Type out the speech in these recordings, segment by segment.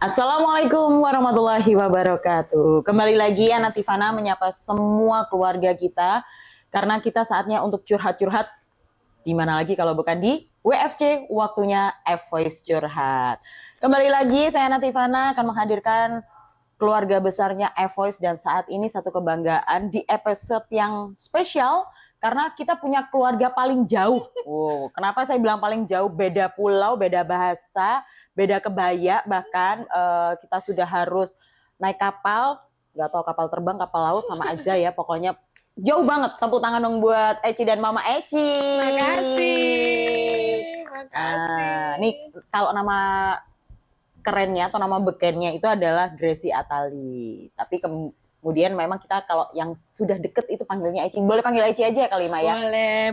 Assalamualaikum warahmatullahi wabarakatuh. Kembali lagi Ana Tifana menyapa semua keluarga kita karena kita saatnya untuk curhat-curhat. Di mana lagi kalau bukan di WFC, waktunya F-Voice Curhat. Kembali lagi saya Ana Tifana akan menghadirkan keluarga besarnya F-Voice dan saat ini satu kebanggaan di episode yang spesial karena kita punya keluarga paling jauh. Wow, kenapa saya bilang paling jauh? Beda pulau, beda bahasa, beda kebaya, bahkan kita sudah harus naik kapal, nggak tahu kapal terbang, kapal laut sama aja ya, pokoknya jauh banget. Tepuk tangan dong buat Eci dan Mama Eci. Makasih. Nih kalau nama kerennya atau nama bekennya itu adalah Gracie Atali. Tapi kemudian memang kita kalau yang sudah deket itu panggilnya Eci. Boleh panggil Eci aja kali Ma ya?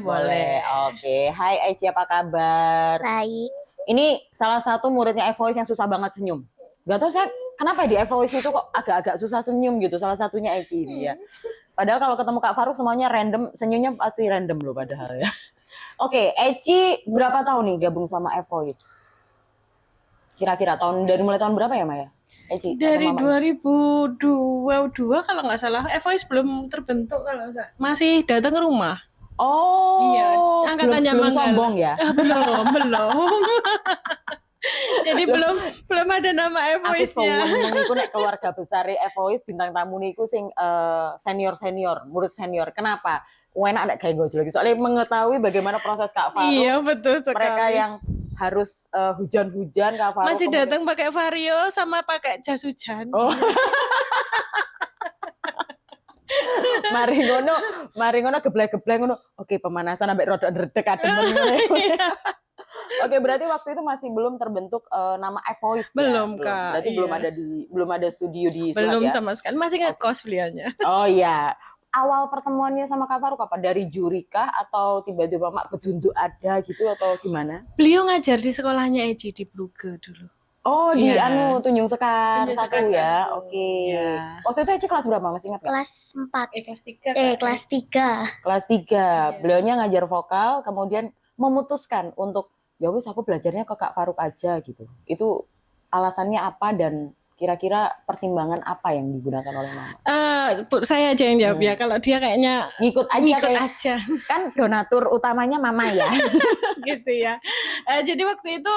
Boleh. Oke. Hai Eci, apa kabar? Baik. Ini salah satu muridnya F-Voice yang susah banget senyum. Gak tau saya kenapa di F-Voice itu kok agak-agak susah senyum gitu. Salah satunya Eci ini ya. Padahal kalau ketemu Kak Faruk semuanya random, senyumnya pasti random loh padahal ya. Oke, Eci berapa tahun nih gabung sama F-Voice? Kira-kira dari mulai tahun berapa ya Maya? Eci, Dari 2022 kalau nggak salah, F-Voice belum terbentuk kalau nggak salah. Masih datang ke rumah. Oh, Iya, angkatannya belum Manggala. sombong ya? Belum. Jadi belum ada nama Aku F-Voice-nya. sombong niku nek keluarga besar F-Voice bintang tamu niku sing senior, murid senior. Kenapa? Enak nek gawe gojo lagi. Soalnya mengetahui bagaimana proses Kak Faruk. Iya, betul sekali. Mereka yang harus hujan-hujan Kak Faruk. Masih datang pakai vario sama pakai jas hujan. Oh. Mari ngono geblek-geblek ngono. Oke, pemanasan sampai rodok ndredeg adem ngono. Oke, berarti waktu itu masih belum terbentuk nama F-Voice Belum, ya? Kak. Berarti Iya. belum ada studio di Surat Belum ya? sama sekali. Masih ngekos beliaunya. Oh iya. Awal pertemuannya sama Kak Faruk apa? Dari juri kah atau tiba-tiba Mak Bedunduk ada gitu atau gimana? Beliau ngajar di sekolahnya Eci di Brugge dulu. Oh, di Iya. Tunjung Sekar Tunjung 1 Sekar ya. 1. Oke. Iya. Waktu itu Eci kelas berapa? Masih ingat nggak? Kelas 4. Kelas 3. Kelas 3. Kelas 3. Iya. Beliaunya ngajar vokal, kemudian memutuskan untuk ya wis aku belajarnya ke Kak Faruk aja gitu. Itu alasannya apa dan kira-kira pertimbangan apa yang digunakan oleh Mama? Saya aja yang jawab ya. Kalau dia kayaknya Ngikut aja ngikut kayak- aja kan donatur utamanya Mama ya. gitu ya. Jadi waktu itu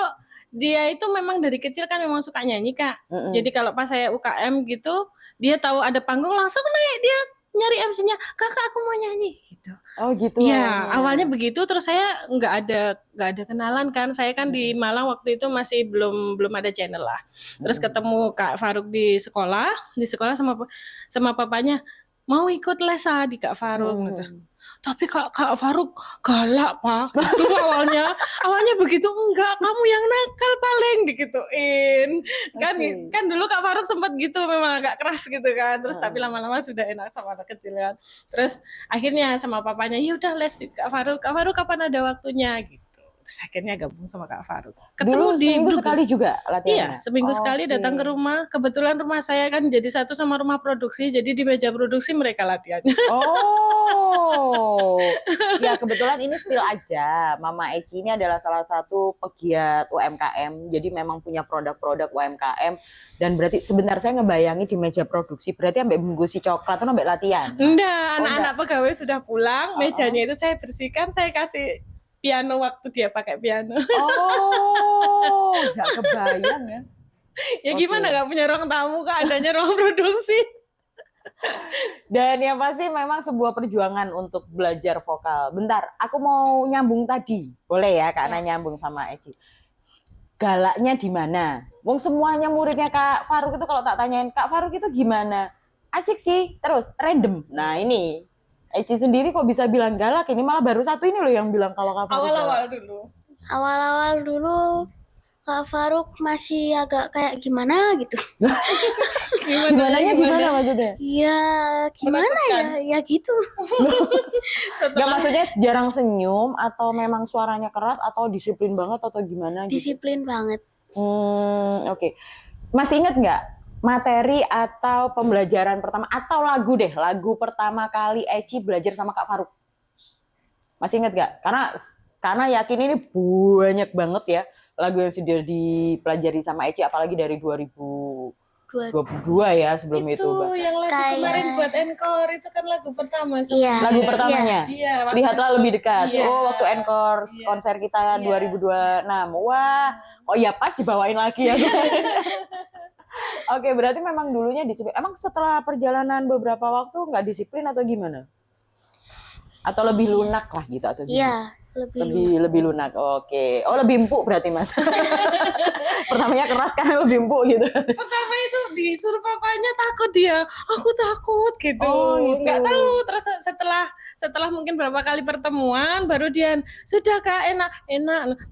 dia itu memang dari kecil kan memang suka nyanyi Kak. Jadi kalau pas saya UKM gitu, dia tahu ada panggung langsung naik dia nyari MC-nya, kakak aku mau nyanyi gitu. Oh gitu. Ya awalnya begitu, terus saya nggak ada kenalan kan, saya kan di Malang waktu itu masih belum ada channel lah. Terus ketemu Kak Faruk di sekolah sama papanya, mau ikut les di Kak Faruk gitu. Tapi Kak Faruk galak Pak, gitu awalnya begitu, enggak kamu yang nakal paling digituin. Kan dulu Kak Faruk sempat gitu memang agak keras gitu kan, terus tapi lama-lama sudah enak sama anak kecil kan. Terus akhirnya sama papanya, ya udah les di Kak Faruk kapan ada waktunya gitu. Terus akhirnya gabung sama Kak Faruk. Ketemu Dulu di seminggu Brugge. sekali juga latihannya? Iya, seminggu sekali datang ke rumah. Kebetulan rumah saya kan jadi satu sama rumah produksi, jadi di meja produksi mereka latihannya. Oh, ya kebetulan ini spill aja. Mama Eci ini adalah salah satu pegiat UMKM, jadi memang punya produk-produk UMKM. Dan berarti sebentar saya ngebayangi di meja produksi, berarti ambek bungkusi coklat atau ambek latihan? Enggak, anak-anak pegawai sudah pulang, mejanya itu saya bersihkan, saya kasih piano waktu dia pakai piano. Oh, nggak kebayang ya. Ya gimana nggak punya ruang tamu Kak, adanya ruang produksi. Dan yang pasti memang sebuah perjuangan untuk belajar vokal. Bentar, aku mau nyambung tadi. Boleh ya Kak Ana nyambung sama Eci. Galaknya di mana? Wong semuanya muridnya Kak Faruk itu kalau tak tanyain, Kak Faruk itu gimana? Asik sih, terus random. Nah ini, Eci sendiri kok bisa bilang galak? Ini malah baru satu ini loh yang bilang kalau Kak Faruk Awal-awal galak. dulu. Awal-awal dulu Kak Faruk masih agak kayak gimana gitu. Gimana maksudnya? Ya gimana ya? Ya gitu. Gak maksudnya jarang senyum atau memang suaranya keras atau disiplin banget atau gimana gitu? Disiplin banget. Oke. Masih ingat nggak materi atau pembelajaran pertama atau lagu pertama kali Eci belajar sama Kak Faruk? Masih ingat nggak? Karena yakin ini banyak banget ya lagu yang sudah dipelajari sama Eci apalagi dari 2022 ya sebelum itu. Itu yang lagu Kayak- kemarin buat encore itu kan lagu pertama. Iya. Lagu pertamanya. Iya. waktu Lihatlah itu. lebih dekat. Iya. Oh, waktu encore Iya. konser kita Iya. 2026. Wah, oh ya pas dibawain lagi ya. Oke, berarti memang dulunya disiplin. Emang setelah perjalanan beberapa waktu nggak disiplin atau gimana? Atau lebih lunak lah gitu atau gimana? Iya, Lebih lunak. Oke. Oh, lebih empuk berarti Mas. Pertamanya keras karena lebih empuk gitu. Pertama itu disuruh papanya takut dia. Aku takut gitu. Oh, gitu. Nggak tahu. Terus setelah mungkin berapa kali pertemuan baru dia sudah Kak enak.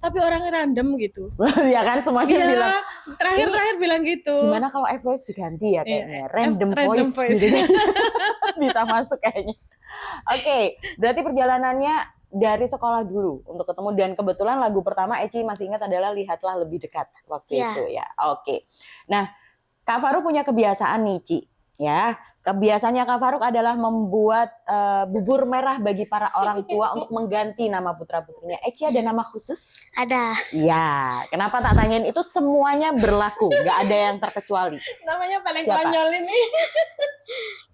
Tapi orangnya random gitu. Ya kan semuanya bilang Iya. Terakhir bilang gitu. gimana kalau voice diganti ya kayaknya random, Random voice, voice. gitu. Bisa masuk kayaknya. Oke, berarti perjalanannya dari sekolah dulu untuk ketemu dan kebetulan lagu pertama Eci masih ingat adalah Lihatlah Lebih Dekat waktu Iya. itu ya. Oke. Nah, Kak Faruk punya kebiasaan nih Ci, ya. Kebiasaannya Kak Faruk adalah membuat bubur merah bagi para orang tua untuk mengganti nama putra-putrinya. Eci ada nama khusus? ada. Ya, kenapa tak tanyain itu semuanya berlaku, nggak ada yang terkecuali. Namanya paling Siapa? konyol ini.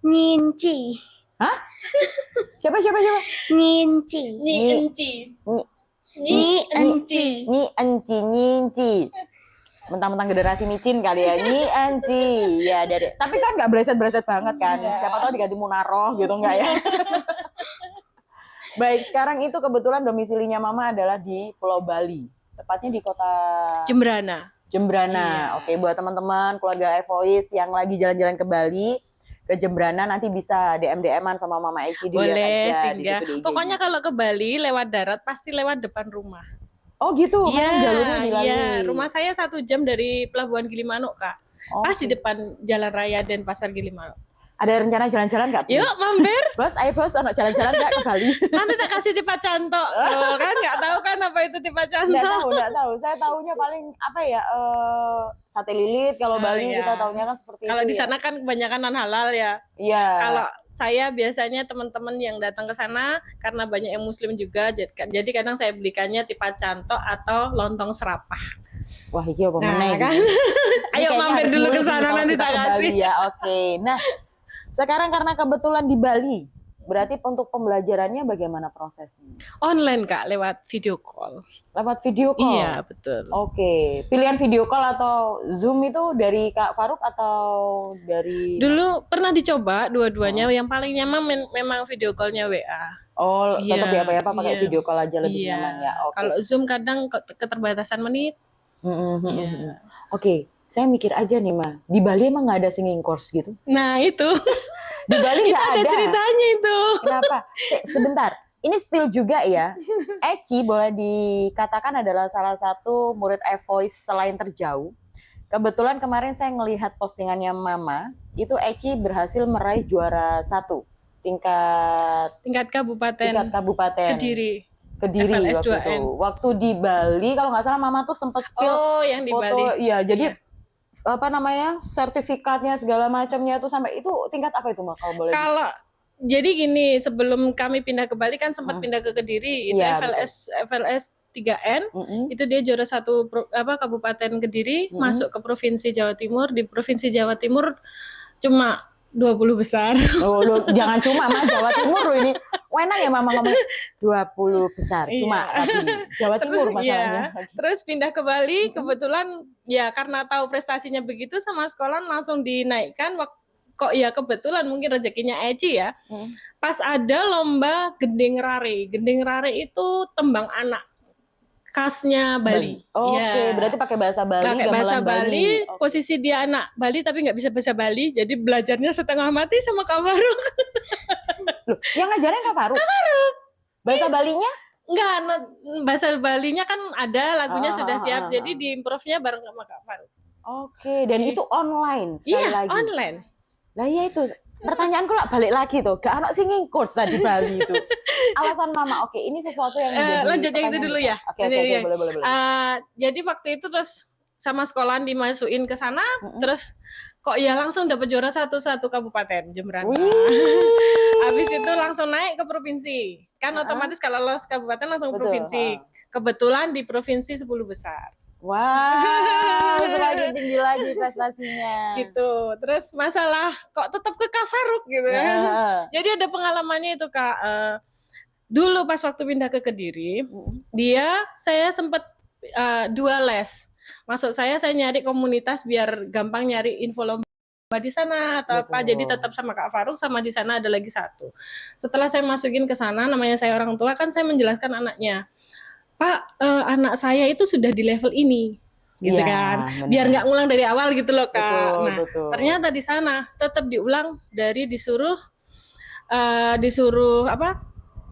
Nyinci. Siapa? Nyinci. Nyi Nyi- Enci. Nyi Enci. Nyinci. Mentang-mentang generasi micin kali ya, Enci. Ya dari. Tapi kan nggak bereset banget kan. Iya. Siapa tahu diganti Munaroh gitu nggak ya? Baik, sekarang itu kebetulan domisilinya Mama adalah di Pulau Bali. Tepatnya di kota Jembrana. Jembrana. Iya. Oke, buat teman-teman keluarga Evoice yang lagi jalan-jalan ke Bali, ke Jembrana nanti bisa DM-an sama Mama Eci dilihat Boleh aja di singgah. situ di IG-nya. Pokoknya kalau ke Bali lewat darat pasti lewat depan rumah. Oh gitu, kan jalurnya di Bali. Iya. Rumah saya 1 jam dari Pelabuhan Gilimanuk, Kak. Oh, Pas di depan Jalan Raya dan Pasar Gilimanuk. ada rencana jalan-jalan nggak? Yuk mampir. Bos, ayo bos, anak jalan-jalan nggak ke Bali? Nanti tak kasih tipa cantok. Loh, kan nggak tahu kan apa itu tipa cantok. Nggak tahu. Saya tahunya paling apa ya, sate lilit. Kalau Ah, Bali iya. kita tahunya kan seperti Kalau itu di ya. sana kan kebanyakan non halal ya. Iya. Kalau saya biasanya teman-teman yang datang ke sana karena banyak yang muslim juga, jadi kadang saya belikannya tipa cantok atau lontong serapah. Wah, ini apa Nah, meneh kan. gitu. Ini Ayo kayaknya mampir harus dulu ke mulut nih sana kalau nanti kita tak ke Bali kasih. ya. Oke. Nah, sekarang karena kebetulan di Bali, berarti untuk pembelajarannya bagaimana prosesnya? Online Kak, lewat video call. Lewat video call? Iya, betul. Oke. Pilihan video call atau Zoom itu dari Kak Faruk atau dari... Dulu pernah dicoba dua-duanya, yang paling nyaman memang video callnya WA. Oh, tetap Iya, ya apa pakai iya. video call aja lebih Iya. nyaman ya. Oke. Kalau Zoom kadang keterbatasan menit. Iya. Oke, saya mikir aja nih, Ma. Di Bali emang nggak ada singing course gitu? Nah, itu. Di Bali Itu nggak ada ada. ceritanya itu. Kenapa? Sebentar. Ini spill juga ya. Eci boleh dikatakan adalah salah satu murid Evoice selain terjauh. Kebetulan kemarin saya ngelihat postingannya Mama, itu Eci berhasil meraih juara 1 tingkat Tingkat kabupaten kabupaten Kediri. Kediri FLS waktu 2N. itu. Waktu di Bali kalau nggak salah Mama tuh sempat spill Oh, yang di foto, Bali. iya. Jadi Iya. apa namanya sertifikatnya segala macamnya tuh sampai itu tingkat apa itu Mak kalau boleh? Kalau jadi gini, sebelum kami pindah ke Bali kan sempat pindah ke Kediri, itu Iya, FLS 3N. Mm-mm. Itu dia juara 1 Kabupaten Kediri, masuk ke Provinsi Jawa Timur. Di Provinsi Jawa Timur cuma 20 besar. Oh, lu jangan cuma Mas Jawa Timur lu ini. Enak ya Mama ngomong 20 besar. Cuma Iya. tapi Jawa Timur masalahnya. Iya. Terus pindah ke Bali, kebetulan ya karena tahu prestasinya begitu sama sekolah langsung dinaikkan. Kok ya kebetulan mungkin rezekinya Eci ya. Pas ada lomba gending rare. Gending rare itu tembang anak khasnya Bali. Oke, Iya. berarti pakai bahasa Bali, Pakai bahasa gamelan Bali, Oke. posisi dia anak Bali tapi nggak bisa bahasa Bali, jadi belajarnya setengah mati sama Kak Faruk. Loh, yang ngajarin Kak Faruk? Bahasa Balinya? Enggak, bahasa Balinya kan ada, lagunya sudah siap, ah. jadi diimprove-nya bareng sama Kak Faruk. Oke, dan itu online sekali Iya, lagi. online. Lah iya itu. Pertanyaanku lah balik lagi tuh, gak ada singing course tadi Bali itu. Alasan Mama, oke ini sesuatu yang menjadi Lanjut yang itu pertanyaan dulu besar. ya. Oke, boleh. Jadi waktu itu terus sama sekolahan dimasukin ke sana, terus kok ya langsung dapat juara 1 kabupaten Jembrana. Habis itu langsung naik ke provinsi. Kan otomatis kalau lolos kabupaten langsung Betul, provinsi. Kebetulan di provinsi 10 besar. Wow, semakin tinggi lagi prestasinya. gitu. Terus masalah kok tetap ke Kak Faruk gitu kan. Nah, Jadi ada pengalamannya itu Kak. Dulu pas waktu pindah ke Kediri, saya sempat 2 les. Maksud saya nyari komunitas biar gampang nyari info lomba di sana atau apa. Betul. Jadi tetap sama Kak Faruk, sama di sana ada lagi satu. Setelah saya masukin ke sana, namanya saya orang tua kan, saya menjelaskan anaknya, Pak, anak saya itu sudah di level ini, gitu Iya, kan, benar. biar nggak ngulang dari awal gitu loh Kak. Betul, Nah, betul. ternyata di sana tetap diulang dari disuruh apa?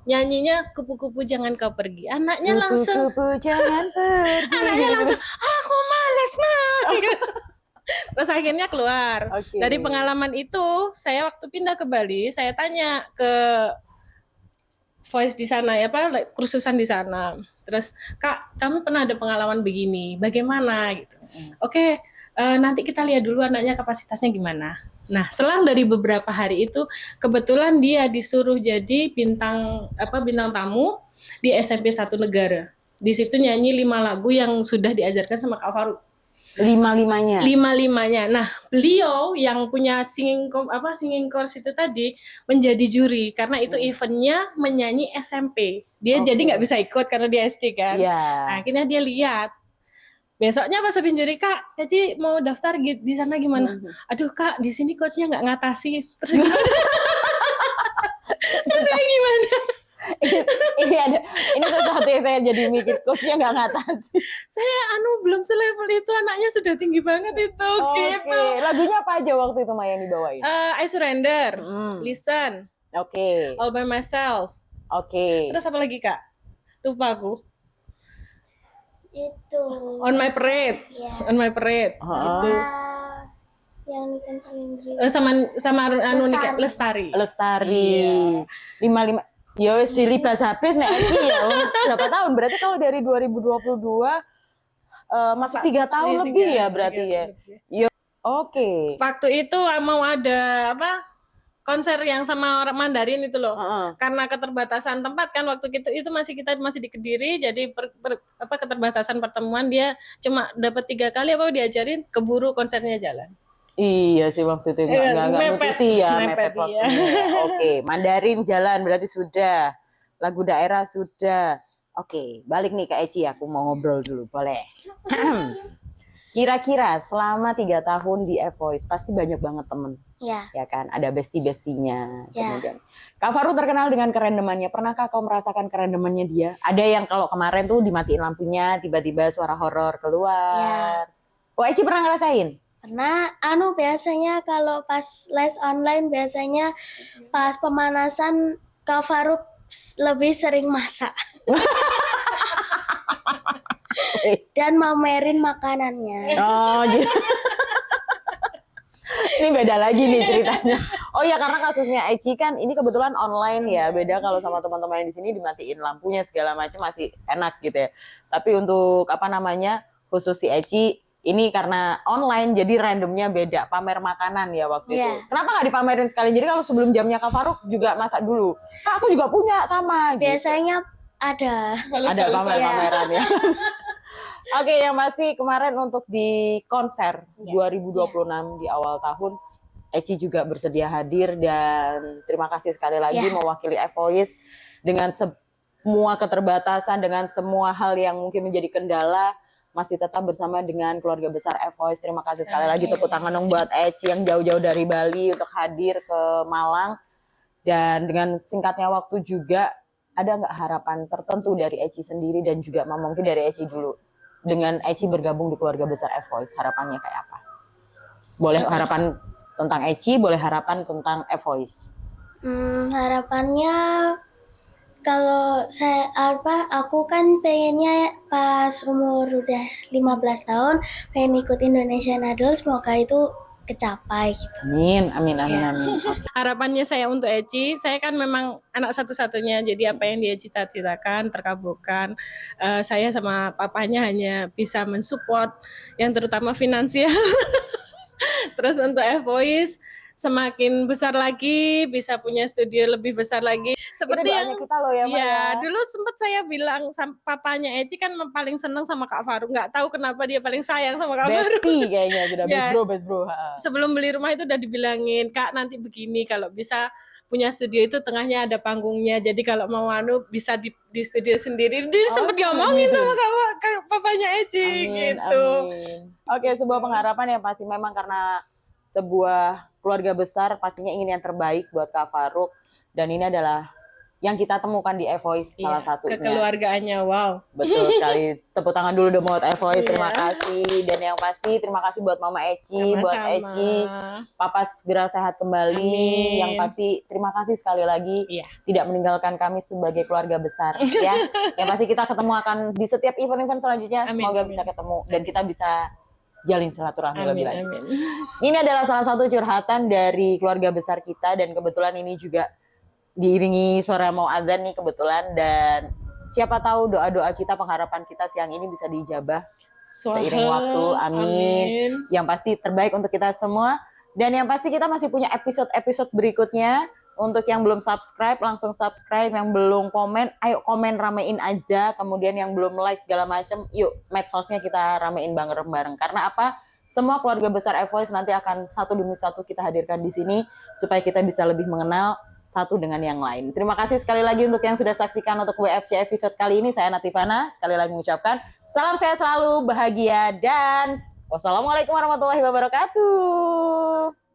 Nyanyinya kupu-kupu jangan kau pergi. Anaknya langsung, Kupu-kupu jangan pergi. anaknya langsung, aku males mah. Terus akhirnya keluar. Oke. Dari pengalaman itu, saya waktu pindah ke Bali, saya tanya ke voice di sana ya Pak, kursusan di sana. Terus, Kak, kami pernah ada pengalaman begini, bagaimana gitu. Oke, nanti kita lihat dulu anaknya kapasitasnya gimana. Nah, selang dari beberapa hari itu, kebetulan dia disuruh jadi bintang tamu di SMP 1 negara. Di situ nyanyi 5 lagu yang sudah diajarkan sama Kak Faruk. 5-5-nya. 5-5-nya. Nah, beliau yang punya singing course itu tadi menjadi juri karena itu eventnya menyanyi SMP. Dia Oke. jadi nggak bisa ikut karena dia SD kan. Iya. Nah, akhirnya dia lihat. Besoknya pas habis juri, Kak, Eci mau daftar di sana gimana? Aduh Kak, di sini coachnya nggak ngatasi. Terus terus saya gimana? Ini sesuatu yang saya jadi mikir, coachnya nggak ngatasi. Saya belum selevel itu, anaknya sudah tinggi banget itu. Oke, Gitu. lagunya apa aja waktu itu Maya yang dibawain? I Surrender, Hmm. Listen, Oke, All by Myself. oke. Terus apa lagi Kak? Lupa aku. Itu On My Parade. ya. On My Parade. Itu. Yang Nikita Indri. Sama Lestari. Lestari. 5-5. Ya wis dilibas habis nek Eci ya. Berapa tahun? Berarti kalau dari 2022 masuk 3 tahun lebih ya berarti ya. Yo, oke. Waktu itu mau ada konser yang sama orang Mandarin itu loh. Karena keterbatasan tempat kan waktu kita masih di Kediri, jadi keterbatasan pertemuan, dia cuma dapat 3 kali diajarin, keburu konsernya jalan. Iya sih waktu itu nggak ngikuti ya mepet waktunya. Oke, Mandarin jalan berarti sudah. Lagu daerah sudah. Oke, balik nih ke Eci, aku mau ngobrol dulu, boleh? Kira-kira selama 3 tahun di Voice pasti banyak banget temen, Ya. ya kan? Ada bestie-bestinya. Ya. Kemudian Kak Faruk terkenal dengan kerandomannya. Pernahkah kau merasakan kerandomannya dia? Ada yang kalau kemarin tuh dimatiin lampunya, tiba-tiba suara horor keluar. Oh, Eci pernah ngerasain? Karena biasanya kalau pas les online biasanya pas pemanasan Kak Faruk lebih sering masak dan mamerin makanannya. Oh, gitu. Ini beda lagi nih ceritanya. Oh ya, karena kasusnya Eci kan ini kebetulan online ya. Beda kalau sama teman-teman yang di sini dimatiin lampunya segala macam masih enak gitu ya. Tapi untuk khusus si Eci ini karena online jadi randomnya beda, pamer makanan ya waktu itu. Kenapa nggak dipamerin sekali? Jadi kalau sebelum jamnya Kak Faruk juga masak dulu. Kak, aku juga punya sama. Biasanya ada pameran ya. Oke, yang pasti kemarin untuk di konser 2026 di awal tahun, Eci juga bersedia hadir dan terima kasih sekali lagi mewakili Voice dengan semua keterbatasan, dengan semua hal yang mungkin menjadi kendala, masih tetap bersama dengan keluarga besar Voice. Terima kasih sekali lagi, tepuk tangan dong buat Eci yang jauh-jauh dari Bali untuk hadir ke Malang. Dan dengan singkatnya waktu juga, ada nggak harapan tertentu dari Eci sendiri dan juga mungkin dari Eci dulu? Dengan Eci bergabung di keluarga besar Voice, harapannya kayak apa? Boleh harapan tentang Eci, boleh harapan tentang Voice. Harapannya kalau aku kan pengennya pas umur udah 15 tahun pengen ikut Indonesian Idol, semoga itu kecapai gitu. Amin. Harapannya saya untuk Eci, saya kan memang anak satu-satunya, jadi apa yang dia cita-citakan terkabulkan. Saya sama papanya hanya bisa mensupport yang terutama finansial. Terus untuk Voice, semakin besar lagi, bisa punya studio lebih besar lagi. Seperti doanya yang kita loh ya, Mbak, ya. dulu sempat saya bilang papanya Eci kan paling senang sama Kak Faruk. Nggak tahu kenapa dia paling sayang sama Kak Faruk. Bestie kayaknya sudah Ya. best bro. Sebelum beli rumah itu udah dibilangin, Kak nanti begini, kalau bisa punya studio itu tengahnya ada panggungnya. Jadi kalau mau bisa di studio sendiri. Dia sempat diomongin sama papanya Eci gitu. Amin. Oke, sebuah pengharapan yang pasti memang karena sebuah keluarga besar pastinya ingin yang terbaik buat Kak Faruk, dan ini adalah yang kita temukan di Evoice salah satunya. Kekeluargaannya, wow. Betul sekali. Tepuk tangan dulu dong buat Evoice, terima kasih. Dan yang pasti terima kasih buat Mama Eci, buat Eci. Papa segera sehat kembali. Amin. Yang pasti terima kasih sekali lagi tidak meninggalkan kami sebagai keluarga besar ya. Yang pasti kita ketemu akan di setiap event-event selanjutnya. Semoga bisa ketemu dan kita bisa jalin silaturahmi lebih lanjut. Ini adalah salah satu curhatan dari keluarga besar kita, dan kebetulan ini juga diiringi suara mau adzan nih kebetulan, dan siapa tahu doa-doa kita, pengharapan kita siang ini bisa dijabah seiring waktu. Amin. Yang pasti terbaik untuk kita semua, dan yang pasti kita masih punya episode-episode berikutnya. Untuk yang belum subscribe langsung subscribe, yang belum komen ayo komen, ramein aja. Kemudian yang belum like segala macem, yuk medsosnya kita ramein bareng-bareng. Karena apa? Semua keluarga besar Evoice nanti akan satu demi satu kita hadirkan di sini supaya kita bisa lebih mengenal satu dengan yang lain. Terima kasih sekali lagi untuk yang sudah saksikan untuk WFC episode kali ini. Saya Natifana, sekali lagi mengucapkan salam sehat selalu, bahagia, dan wassalamualaikum warahmatullahi wabarakatuh.